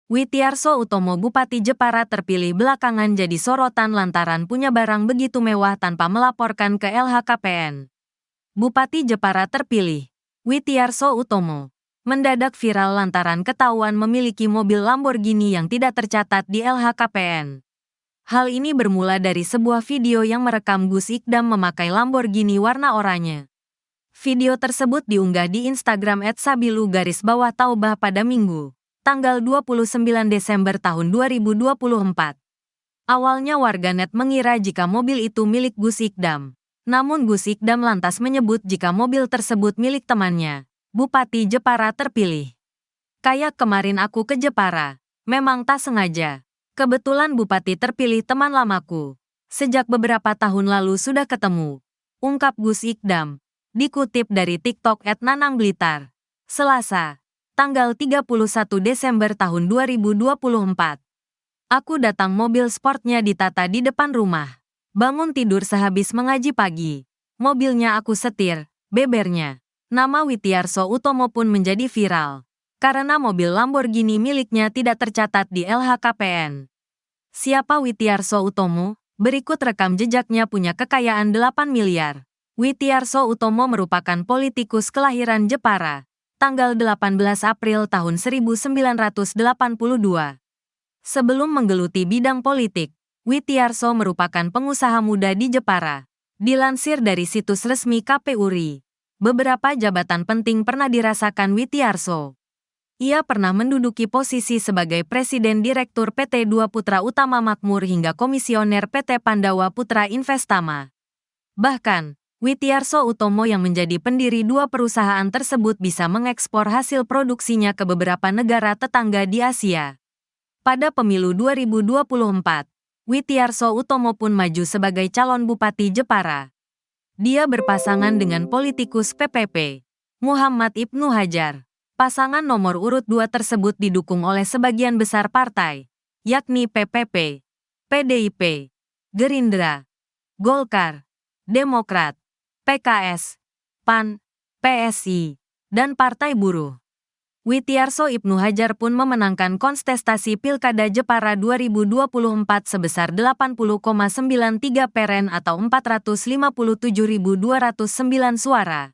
Witiarso Utomo Bupati Jepara terpilih belakangan jadi sorotan lantaran punya barang begitu mewah tanpa melaporkan ke LHKPN. Bupati Jepara terpilih, Witiarso Utomo, mendadak viral lantaran ketahuan memiliki mobil Lamborghini yang tidak tercatat di LHKPN. Hal ini bermula dari sebuah video yang merekam Gus Ikdam memakai Lamborghini warna oranye. Video tersebut diunggah di Instagram @sabilu_taubah pada Minggu, tanggal 29 Desember tahun 2024. Awalnya warganet mengira jika mobil itu milik Gus Ikdam. Namun Gus Ikdam lantas menyebut jika mobil tersebut milik temannya, Bupati Jepara terpilih. Kayak kemarin aku ke Jepara, memang tak sengaja. Kebetulan Bupati terpilih teman lamaku. Sejak beberapa tahun lalu sudah ketemu, ungkap Gus Ikdam. Dikutip dari TikTok @nanangblitar. Selasa, tanggal 31 Desember tahun 2024. Aku datang mobil sportnya ditata di depan rumah. Bangun tidur sehabis mengaji pagi. Mobilnya aku setir, bebernya. Nama Witiarso Utomo pun menjadi viral. Karena mobil Lamborghini miliknya tidak tercatat di LHKPN. Siapa Witiarso Utomo? Berikut rekam jejaknya punya kekayaan 8 miliar. Witiarso Utomo merupakan politikus kelahiran Jepara. Tanggal 18 April tahun 1982. Sebelum menggeluti bidang politik, Witiarso merupakan pengusaha muda di Jepara. Dilansir dari situs resmi KPU RI, beberapa jabatan penting pernah dirasakan Witiarso. Ia pernah menduduki posisi sebagai Presiden Direktur PT Dua Putra Utama Makmur hingga Komisioner PT Pandawa Putra Investama. Bahkan, Witiarso Utomo yang menjadi pendiri dua perusahaan tersebut bisa mengekspor hasil produksinya ke beberapa negara tetangga di Asia. Pada pemilu 2024, Witiarso Utomo pun maju sebagai calon Bupati Jepara. Dia berpasangan dengan politikus PPP, Muhammad Ibnu Hajar. Pasangan nomor urut 2 tersebut didukung oleh sebagian besar partai, yakni PPP, PDIP, Gerindra, Golkar, Demokrat, PKS, PAN, PSI, dan Partai Buruh. Witiarso Ibnu Hajar pun memenangkan kontestasi Pilkada Jepara 2024 sebesar 80,93% atau 457.209 suara.